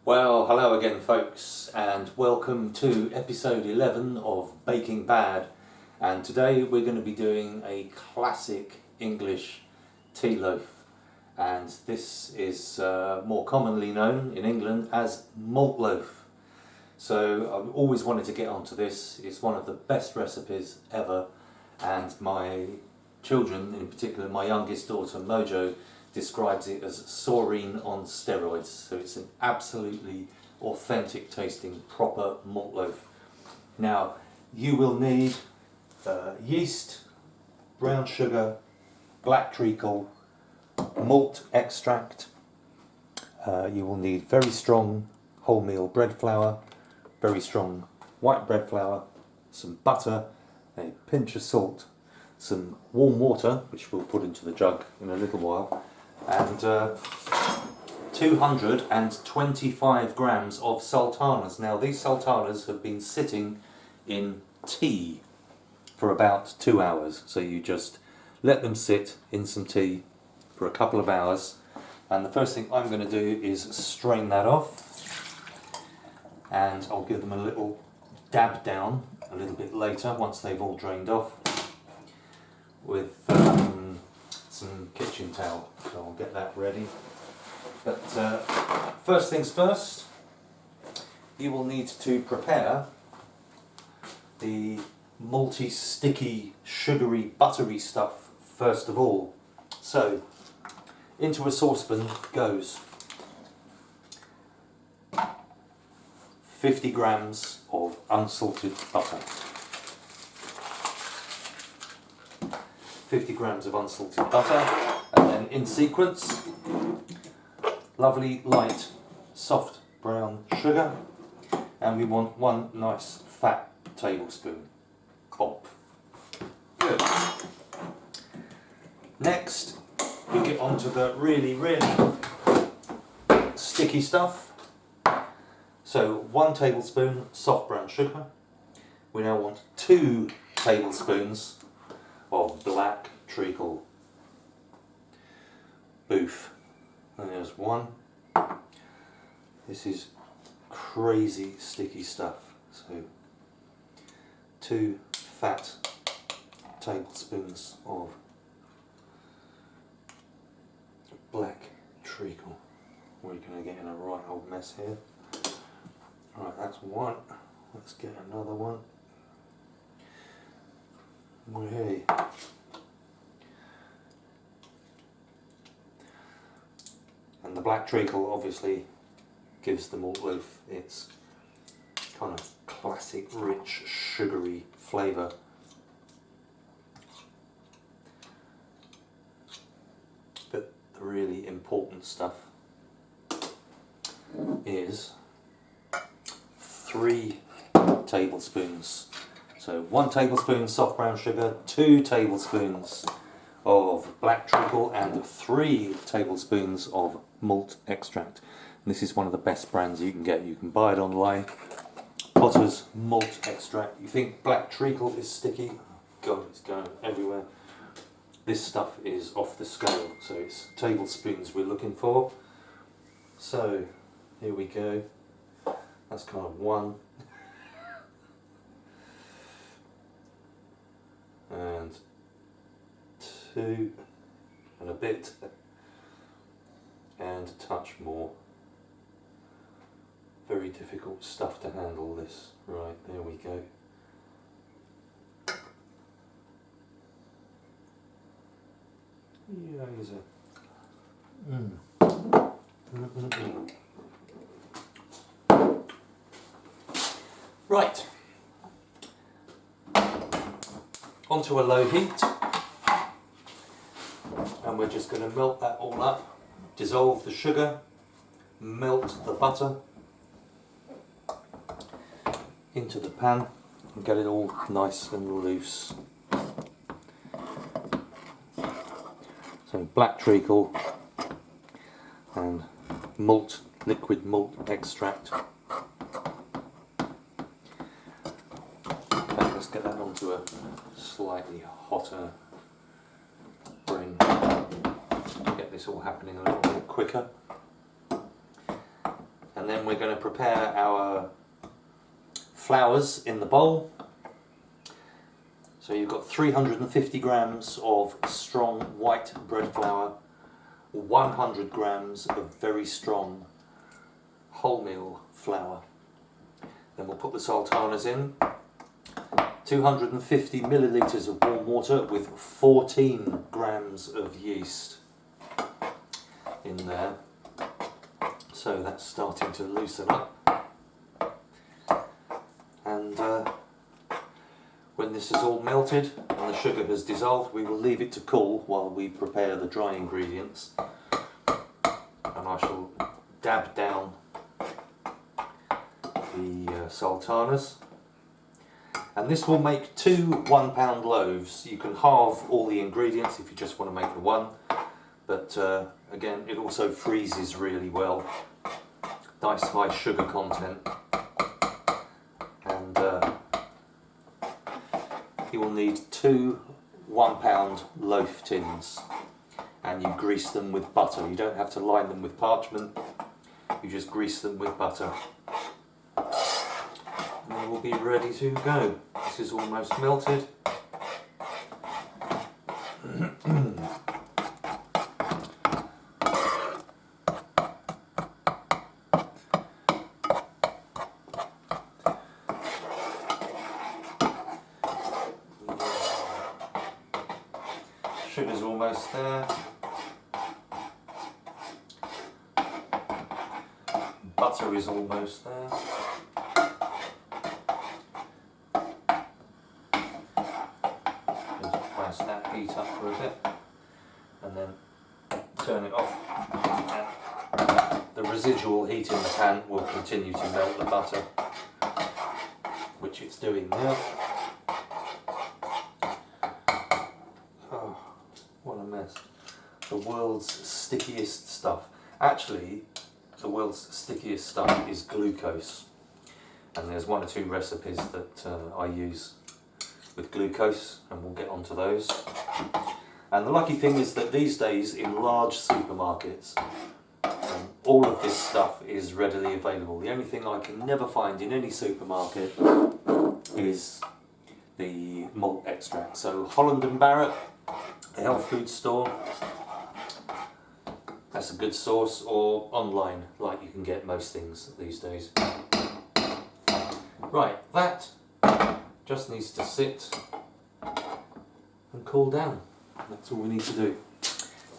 Well, hello again folks, and welcome to episode 11 of Baking Bad. And today we're going to be doing a classic English tea loaf, and this is more commonly known in England as malt loaf. So I've always wanted to get onto this. It's one of the best recipes ever, and my children, in particular my youngest daughter Mojo, describes it as saurine on steroids. So it's an absolutely authentic tasting proper malt loaf. Now you will need yeast, brown sugar, black treacle, malt extract. You will need very strong wholemeal bread flour, very strong white bread flour, some butter, a pinch of salt, some warm water, which we'll put into the jug in a little while, and 225 grams of sultanas. Now these sultanas have been sitting in tea for about 2 hours, so you just let them sit in some tea for a couple of hours, and the first thing I'm going to do is strain that off, and I'll give them a little dab down a little bit later once they've all drained off with some kitchen towel, so I'll get that ready. But first things first, you will need to prepare the malty, sticky, sugary, buttery stuff first of all. So into a saucepan goes 50 grams of unsalted butter. 50 grams of unsalted butter, and then in sequence, lovely light soft brown sugar, and we want one nice fat tablespoon. Pop. Good. Next, we get onto the really sticky stuff. So 1 tablespoon soft brown sugar. We now want 2 tablespoons of black treacle. Boof. And there's 1. This is crazy sticky stuff. So 2 fat tablespoons of black treacle. We're going to get in a right old mess here. Right, that's 1. Let's get another one. Hey. And the black treacle obviously gives the malt loaf its kind of classic rich sugary flavour. But the really important stuff is 3 tablespoons. So 1 tablespoon soft brown sugar, 2 tablespoons of black treacle, and 3 tablespoons of malt extract. And this is one of the best brands you can get. You can buy it online. Potter's malt extract. You think black treacle is sticky? God, it's going everywhere. This stuff is off the scale, so it's tablespoons we're looking for. So here we go. That's kind of 1. And 2 and a bit, and a touch more. Very difficult stuff to handle, this. Right, there we go. Right. Onto a low heat, and we're just going to melt that all up, dissolve the sugar, melt the butter into the pan and get it all nice and loose. So black treacle and malt, liquid malt extract. Okay, let's get that onto a slightly hotter bring. Get this all happening a little bit quicker. And And then we're going to prepare our flours in the bowl. So you've got 350 grams of strong white bread flour, 100 grams of very strong wholemeal flour. Then we'll put the sultanas in, 250 millilitres of warm water with 14 grams of yeast in there. So that's starting to loosen up. And when this is all melted and the sugar has dissolved, we will leave it to cool while we prepare the dry ingredients. And I shall dab down the sultanas. And this will make 2 1-pound loaves. You can halve all the ingredients if you just want to make the one. But again, it also freezes really well. Nice high sugar content. And you will need 2 1-pound loaf tins, and you grease them with butter. You don't have to line them with parchment, you just grease them with butter. And then we'll be ready to go. This is almost melted. Sugar's almost there. Butter is almost there. Just press that heat up for a bit and then turn it off. And the residual heat in the pan will continue to melt the butter, which it's doing now. What a mess. The world's stickiest stuff. Actually, the world's stickiest stuff is glucose. And there's 1 or 2 recipes that I use with glucose, and we'll get onto those. And the lucky thing is that these days in large supermarkets, all of this stuff is readily available. The only thing I can never find in any supermarket is the malt extract. So Holland & Barrett, the health food store, that's a good source, or online, like you can get most things these days. Right, that just needs to sit and cool down. That's all we need to do.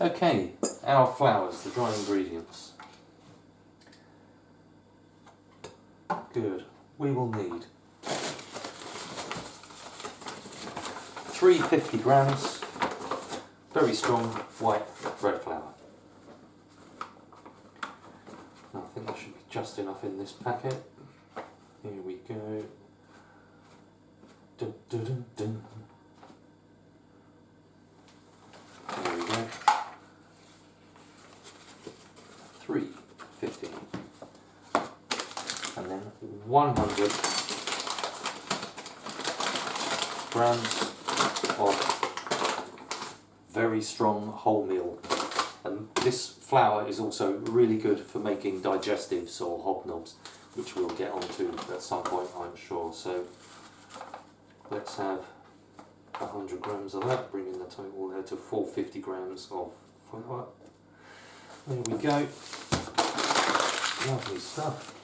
Okay, our flours, the dry ingredients. Good. We will need 350 grams very strong white bread flour. Now, I think that should be just enough in this packet. Here we go. Dun, dun, dun, dun. There we go. 350. And then 100 grams of very strong wholemeal. And this flour is also really good for making digestives or hobnobs, which we'll get onto at some point, I'm sure. So let's have 100 grams of that, bringing the total there to 450 grams of flour. There we go. Lovely stuff.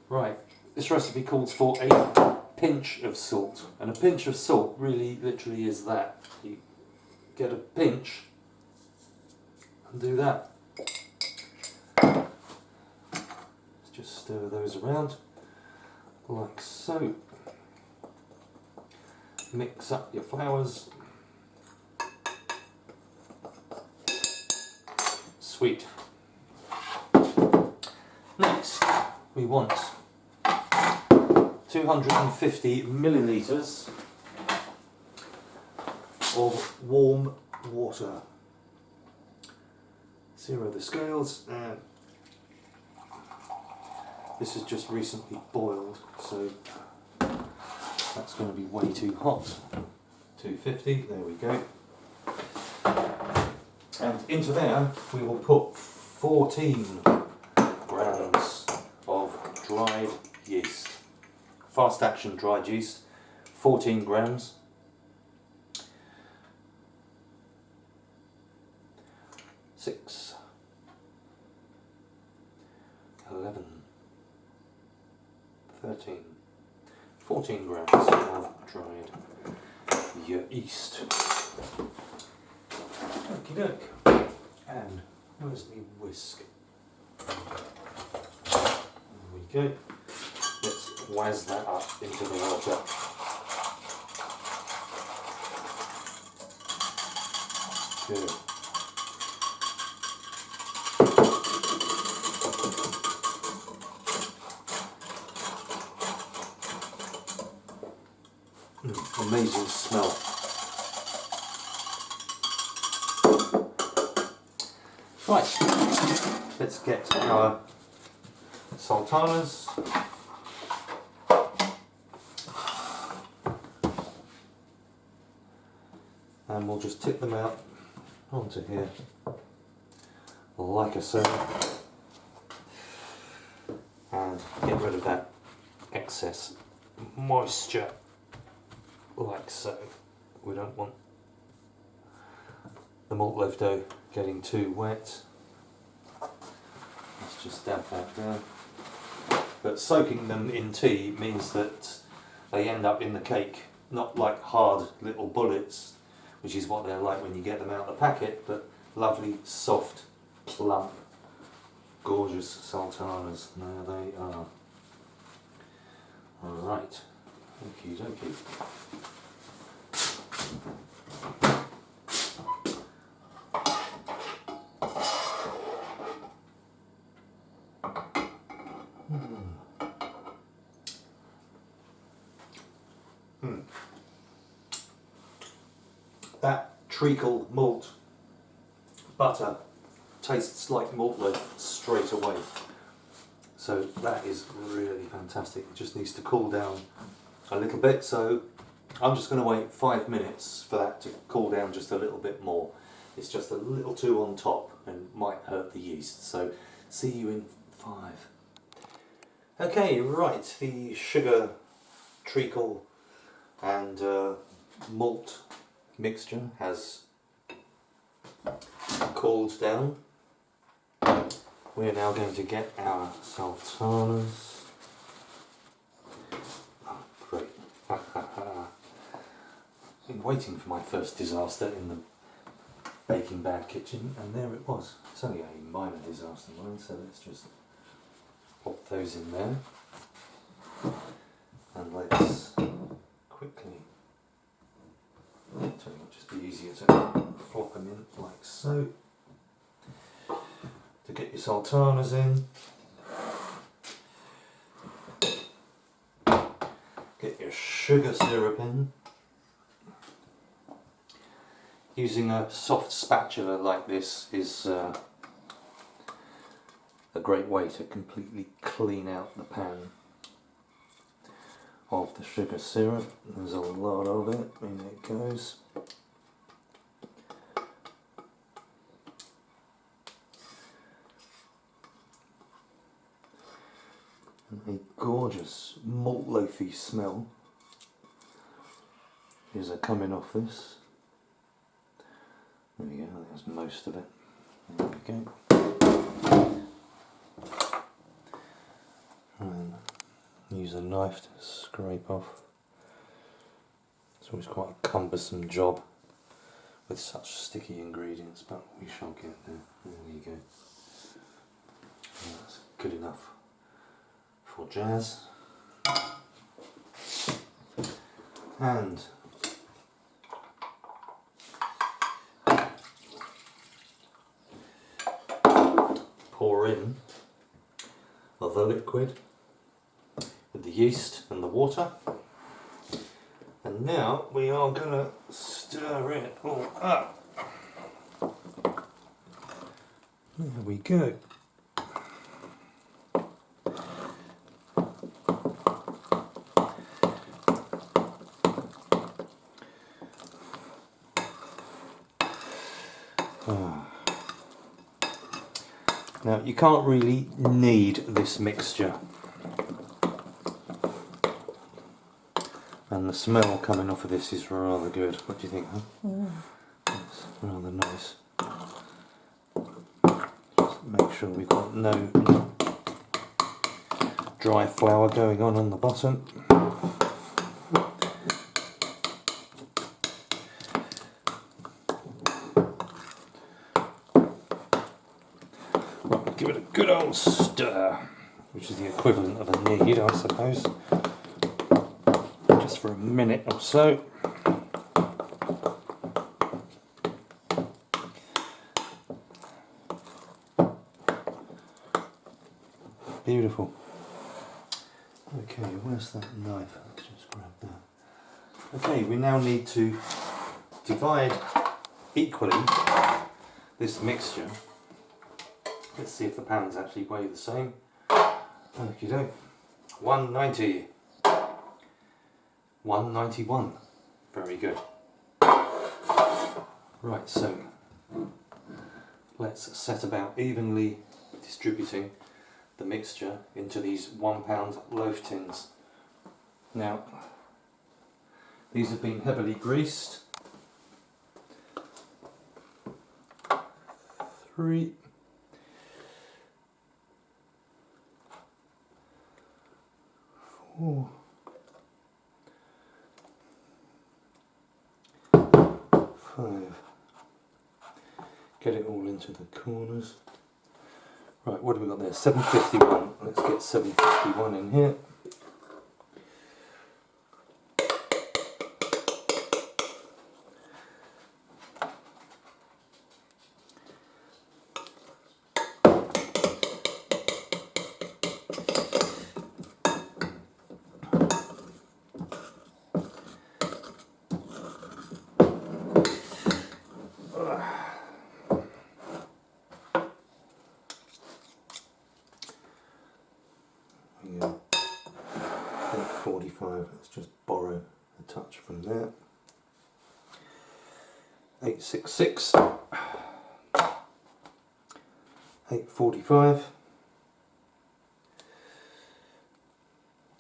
Right, this recipe calls for a pinch of salt, and a pinch of salt really literally is that. You get a pinch and do that. Let's just stir those around like so. Mix up your flours. Sweet. Next, we want 250 millilitres of warm water. Zero the scales, and this is just recently boiled, so that's going to be way too hot. 250, there we go. And into there we will put 14 grams dried yeast. Fast action dried yeast, 14 grams. 6, 11, 13, 14 grams of dried yeast. Okie doke. And where's the whisk? There we go. Let's whiz that up into the water. Good. Amazing smell. Right, let's get our sultanas. And we'll just tip them out onto here, like so, and get rid of that excess moisture, like so. We don't want the malt loaf dough getting too wet. Let's just dab that down. But soaking them in tea means that they end up in the cake, not like hard little bullets, which is what they're like when you get them out of the packet, but lovely, soft, plump, gorgeous sultanas. There they are. Alright, okie dokie. That treacle malt butter tastes like malt loaf straight away. So that is really fantastic. It just needs to cool down a little bit. So I'm just going to wait 5 minutes for that to cool down just a little bit more. It's just a little too on top and might hurt the yeast. So see you in 5. Okay, right, the sugar, treacle and malt mixture has cooled down. We're now going to get our sultanas. Oh, great. I've been waiting for my first disaster in the Baking Bad kitchen, and there it was. It's only a minor disaster, mind, so let's just pop those in there. And let's quickly, I'll tell you what, just be easier to flop them in like so. To get your sultanas in, get your sugar syrup in. Using a soft spatula like this is a great way to completely clean out the pan of the sugar syrup. There's a lot of it, in it goes. A gorgeous malt loafy smell is coming off this. There we go, there's most of it. There we go. And use a knife to scrape off. It's always quite a cumbersome job with such sticky ingredients, but we shall get there. There we go. That's good enough for jazz. And pour in of the liquid with the yeast and the water, and now we are going to stir it all up. There we go. Now you can't really knead this mixture And the smell coming off of this is rather good. What do you think, huh? Mm. It's rather nice. Just make sure we've got no dry flour going on the bottom. Right, give it a good old stir, which is the equivalent of a knead, I suppose. Just for a minute or so. Beautiful. Okay, where's that knife? Let's just grab that. Okay, we now need to divide equally this mixture. Let's see if the pans actually weigh the same. Okie doke. 190. 191. Very good. Right, so let's set about evenly distributing the mixture into these £1 loaf tins. Now, these have been heavily greased. 3, 4, 5. Get it all into the corners. Right, what have we got there? 751. Let's get 751 in here. Yeah, 845, let's just borrow a touch from there. 866, 845,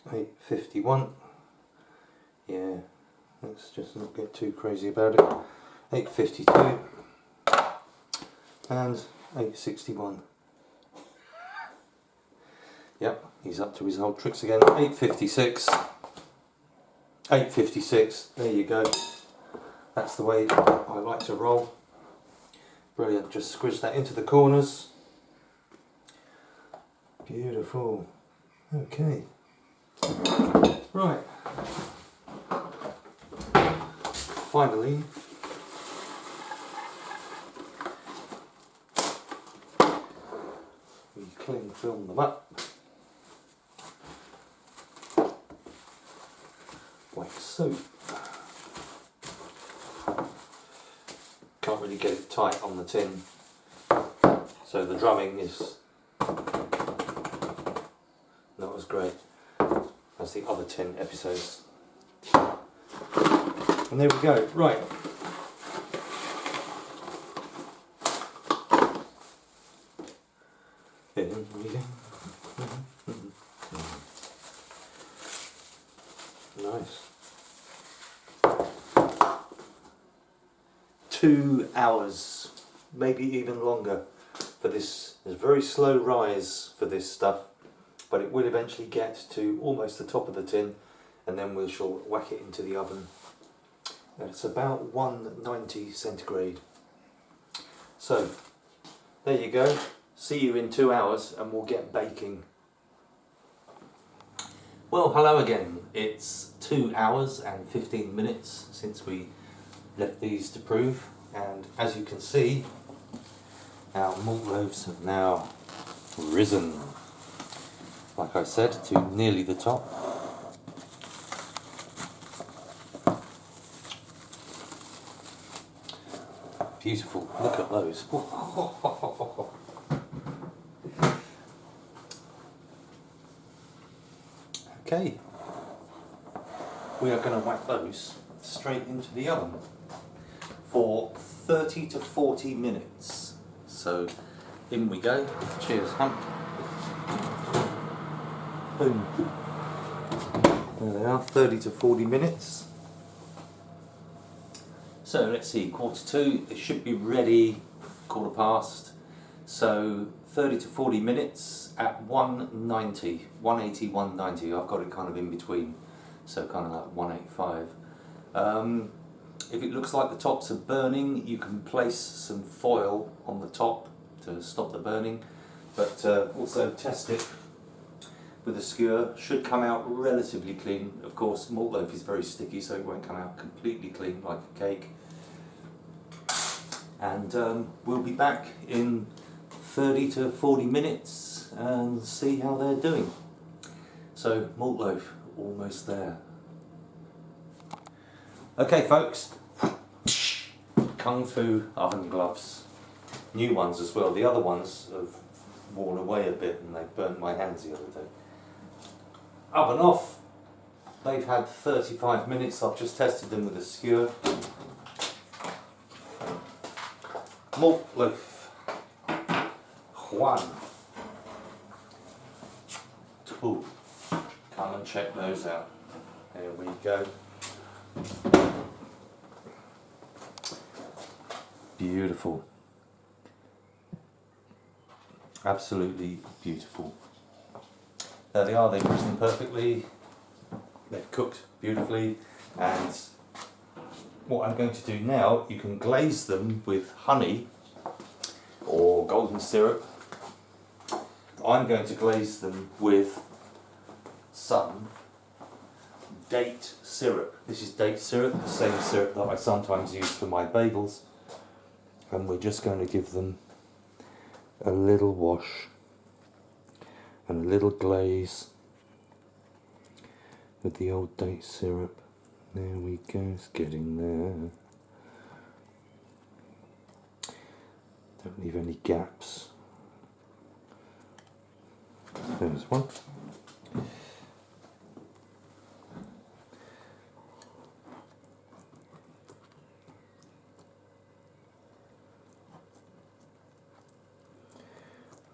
851, yeah, let's just not get too crazy about it. 852 and 861. Yep, he's up to his old tricks again. 856. 856. There you go. That's the way I like to roll. Brilliant. Just squish that into the corners. Beautiful. Okay. Right. Finally, we cling film them up. Like so. Can't really get it tight on the tin, so the drumming is not as great as the other tin episodes. And there we go. Right. There we go. Nice. 2 hours, maybe even longer for this. There's a very slow rise for this stuff, but it will eventually get to almost the top of the tin, and then we shall whack it into the oven. And it's about 190 centigrade. So there you go. See you in 2 hours and we'll get baking. Well, hello again. It's 2 hours and 15 minutes since we left these to prove, and as you can see, our malt loaves have now risen, like I said, to nearly the top. Beautiful, look at those. Okay, we are going to whack those straight into the oven for 30 to 40 minutes. So in we go. Cheers, Hump. Boom. There they are, 30 to 40 minutes. So let's see, 1:45, it should be ready 1:15. So 30 to 40 minutes at 190, 180, 190. I've got it kind of in between, so kind of like 185. If it looks like the tops are burning, you can place some foil on the top to stop the burning, but also test it with a skewer. Should come out relatively clean. Of course, malt loaf is very sticky, so it won't come out completely clean like a cake. And we'll be back in 30 to 40 minutes and see how they're doing. So, malt loaf, almost there. Okay folks, Kung Fu oven gloves. New ones as well. The other ones have worn away a bit and they burnt my hands the other day. Oven off. They've had 35 minutes. I've just tested them with a skewer. Malt loaf. 1, 2. Come and check those out. There we go. Beautiful. Absolutely beautiful. There they are, they've risen perfectly, they've cooked beautifully, and what I'm going to do now, you can glaze them with honey or golden syrup. I'm going to glaze them with some date syrup. This is date syrup, the same syrup that I sometimes use for my bagels. And we're just going to give them a little wash and a little glaze with the old date syrup. There we go, it's getting there. Don't leave any gaps. There's one.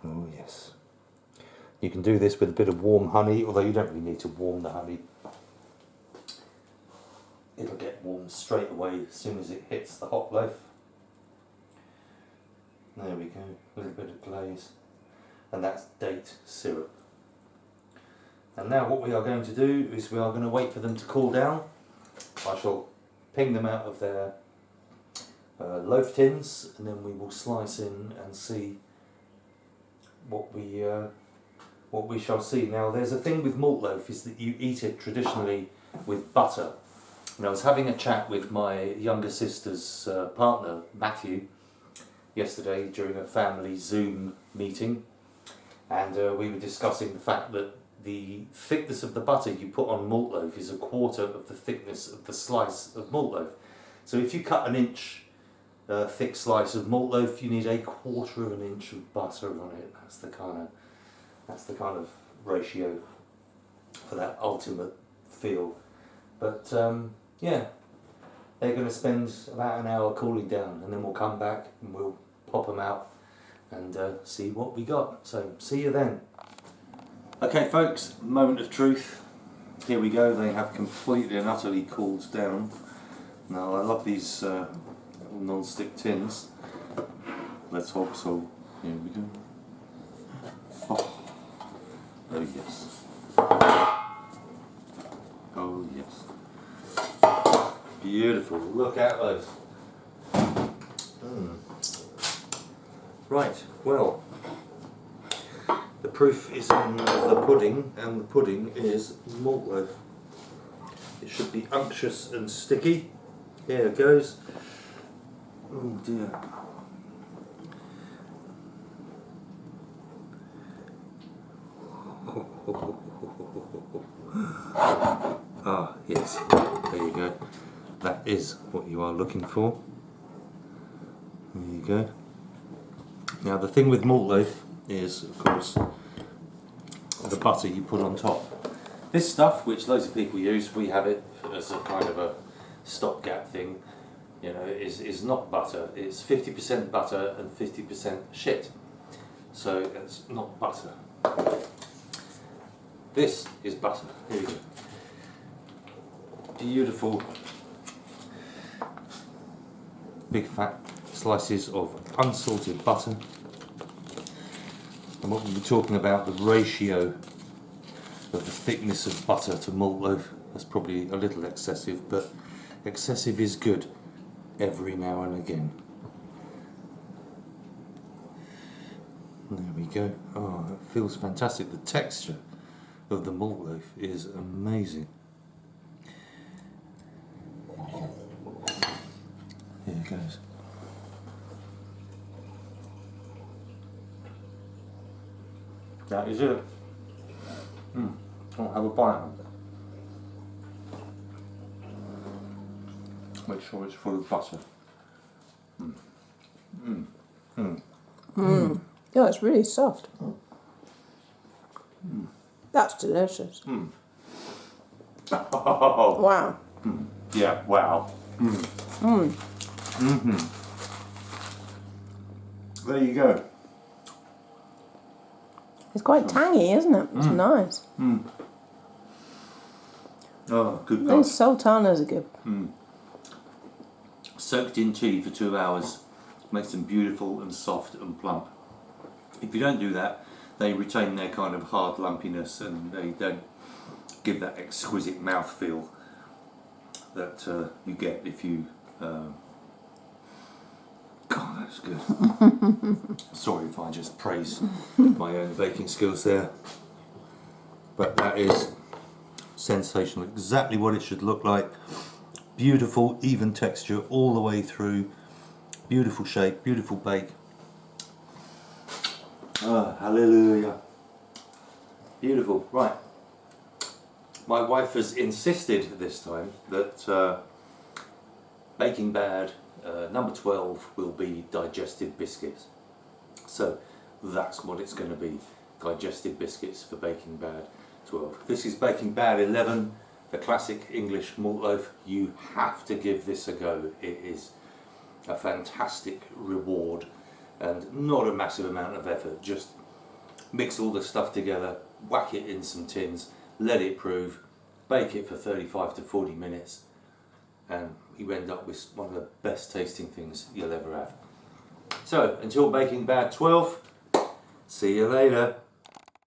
Oh yes. You can do this with a bit of warm honey, although you don't really need to warm the honey. It'll get warm straight away as soon as it hits the hot loaf. There we go, a little bit of glaze. And that's date syrup. And now what we are going to do is we are going to wait for them to cool down. I shall ping them out of their loaf tins, and then we will slice in and see what we shall see. Now there's a thing with malt loaf, is that you eat it traditionally with butter. And I was having a chat with my younger sister's partner, Matthew, yesterday during a family Zoom meeting, and we were discussing the fact that the thickness of the butter you put on malt loaf is 1/4 of the thickness of the slice of malt loaf. So if you cut an inch thick slice of malt loaf, you need 1/4 of an inch of butter on it. That's the kind of ratio for that ultimate feel. But yeah, they're going to spend about an hour cooling down, and then we'll come back and we'll pop them out and see what we got. So see you then. Okay folks, moment of truth. Here we go, they have completely and utterly cooled down. Now I love these non-stick tins. Let's hope so. Here we go. Oh yes. Oh yes. Beautiful. Look at those. Right, well, the proof is in the pudding, and the pudding is malt loaf. It should be unctuous and sticky. Here it goes. Oh dear. Ah, yes, there you go. That is what you are looking for. There you go. Now the thing with malt loaf is, of course, the butter you put on top. This stuff, which loads of people use, we have it as a kind of a stopgap thing, you know, is not butter. It's 50% butter and 50% shit. So it's not butter. This is butter. Here we go. beautiful big fat slices of unsalted butter. And what we'll be talking about, the ratio of the thickness of butter to malt loaf. That's probably a little excessive, but excessive is good every now and again. There we go. Oh, it feels fantastic. The texture of the malt loaf is amazing. Here it goes. That is it. I'll have a bite of it. Make sure it's full of butter. Yeah, it's really soft. That's delicious. Oh. Wow. Yeah, wow. There you go. It's quite tangy, isn't it? It's nice. Oh, good God. Those sultanas are good. Soaked in tea for 2 hours makes them beautiful and soft and plump. If you don't do that, they retain their kind of hard lumpiness and they don't give that exquisite mouthfeel that you get if you... God, that's good. Sorry if I just praise my own baking skills there. But that is sensational. Exactly what it should look like. Beautiful, even texture all the way through. Beautiful shape, beautiful bake. Ah, hallelujah. Beautiful. Right. My wife has insisted this time that Baking Bad number 12 will be digested biscuits. So that's what it's going to be. Digested biscuits for Baking Bad 12. This is Baking Bad 11, the classic English malt loaf. You have to give this a go. It is a fantastic reward and not a massive amount of effort. Just mix all the stuff together, whack it in some tins, let it prove, bake it for 35 to 40 minutes, and you end up with one of the best tasting things you'll ever have. So until Baking Bad 12, see you later.